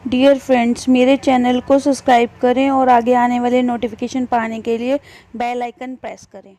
Dear friends, मेरे channel को subscribe करें और आगे आने वाले नोटिफिकेशन पाने के लिए बेल आइकन प्रेस करें।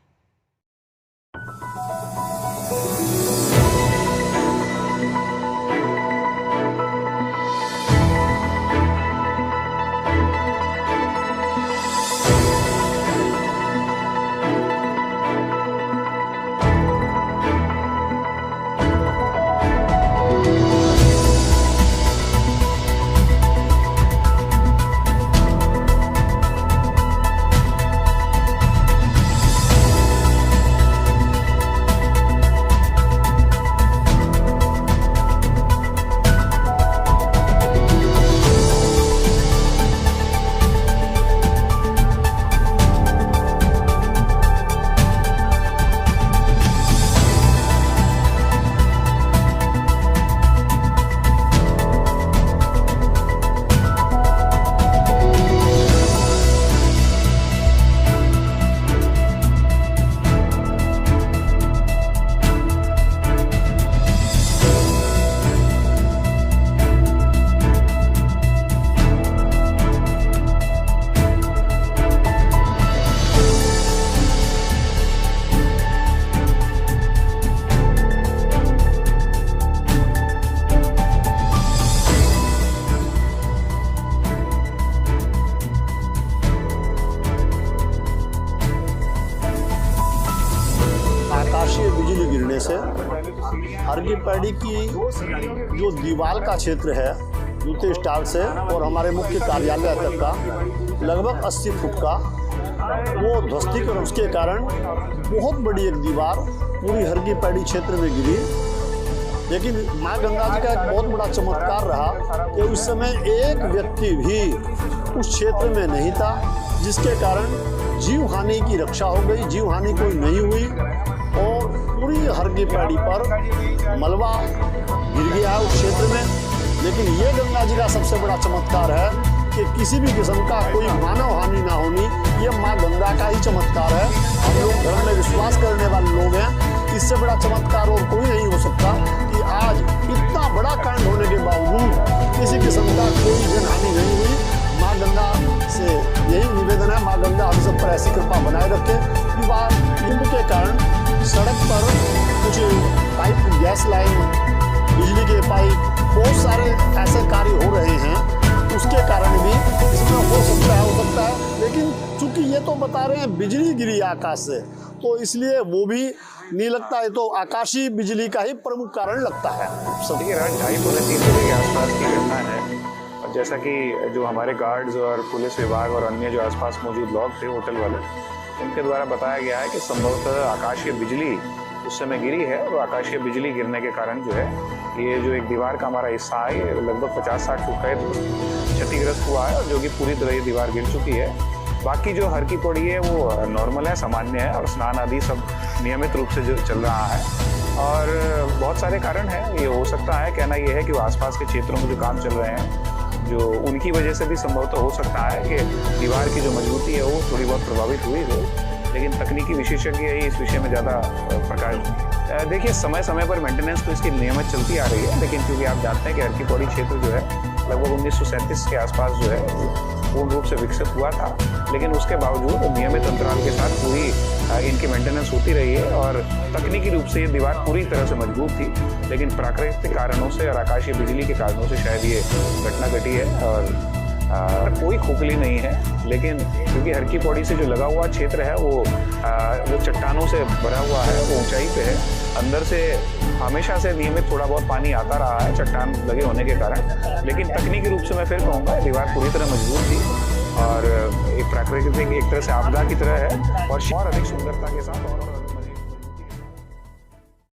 आकाशीय बिजली गिरने से हरकी-पैड़ी की जो दीवार का क्षेत्र है जूते स्टॉल से और हमारे मुख्य कार्यालय तक का लगभग 80 फुट का वो ध्वस्तीकरण उसके कारण बहुत बड़ी एक दीवार पूरी हरकी-पैड़ी क्षेत्र में गिरी। लेकिन माँ गंगा जी का एक बहुत बड़ा चमत्कार रहा कि उस समय एक व्यक्ति भी उस क्षेत्र में नहीं था, जिसके कारण जीव हानि की रक्षा हो गई, जीव हानि कोई नहीं हुई और पूरी हरकी-पैड़ी पर मलबा गिर गया है उस क्षेत्र में। लेकिन ये गंगा जी का सबसे बड़ा चमत्कार है कि किसी भी किस्म का कोई मानव हानि ना होनी, ये माँ गंगा का ही चमत्कार है। हम लोग धर्म में विश्वास करने वाले लोग हैं, इससे बड़ा चमत्कार और कोई नहीं हो सकता कि आज इतना बड़ा कांड होने के बावजूद किसी किस्म का कोई जनहानि नहीं हुई। माँ गंगा से यही निवेदन है, माँ गंगा हम सब पर ऐसी कृपा बनाए रखे कि युद्ध के कारण सड़क पर कुछ पाइप, गैस लाइन, बिजली के पाइप, बहुत सारे ऐसे कार्य हो रहे हैं, उसके कारण भी इसमें हो सकता है। लेकिन चूंकि ये तो बता रहे हैं बिजली गिरी आकाश से, तो इसलिए वो भी नहीं लगता है, तो आकाशीय बिजली का ही प्रमुख कारण लगता है। देखिए, रात 2:30-3 बजे के आसपास की घटना है और जैसा कि जो हमारे गार्ड्स और पुलिस विभाग और अन्य जो आसपास मौजूद लोग थे होटल वाले, उनके द्वारा बताया गया है कि संभवतः आकाशीय बिजली उस समय गिरी है और आकाशीय बिजली गिरने के कारण जो है ये जो एक दीवार का हमारा हिस्सा है लगभग 50-60 फुट का क्षतिग्रस्त हुआ है और जो कि पूरी तरह ये दीवार गिर चुकी है। बाकी जो हरकी-पैड़ी है वो नॉर्मल है, सामान्य है और स्नान आदि सब नियमित रूप से जो चल रहा है और बहुत सारे कारण हैं। ये हो सकता है, कहना ये है कि वो आसपास के क्षेत्रों में जो काम चल रहे हैं जो उनकी वजह से भी संभवतः हो सकता है कि दीवार की जो मजबूती है वो थोड़ी बहुत प्रभावित हुई हो, लेकिन तकनीकी विशेषज्ञ ही इस विषय में ज़्यादा प्रकाश। देखिए, समय समय पर मेंटेनेंस तो इसकी नियमित चलती आ रही है, लेकिन क्योंकि आप जानते हैं कि हरकी-पैड़ी क्षेत्र जो है लगभग 1937 के आसपास जो है पूर्ण रूप से विकसित हुआ था, लेकिन उसके बावजूद नियमित अंतराल के साथ पूरी इनकी मेंटेनेंस होती रही है और तकनीकी रूप से ये दीवार पूरी तरह से मजबूत थी, लेकिन प्राकृतिक कारणों से और आकाशीय बिजली के कारणों से शायद ये घटना घटी है और कोई खोखली नहीं है। लेकिन क्योंकि हरकी-पैड़ी से जो लगा हुआ क्षेत्र है वो चट्टानों से भरा हुआ है, वो ऊंचाई पे है, अंदर से हमेशा से नियमित थोड़ा बहुत पानी आता रहा है चट्टान लगे होने के कारण, लेकिन तकनीकी रूप से मैं फिर कहूँगा दीवार पूरी तरह मजबूत थी और एक प्राकृतिक एक तरह से आपदा की तरह है और अधिक सुंदरता के साथ और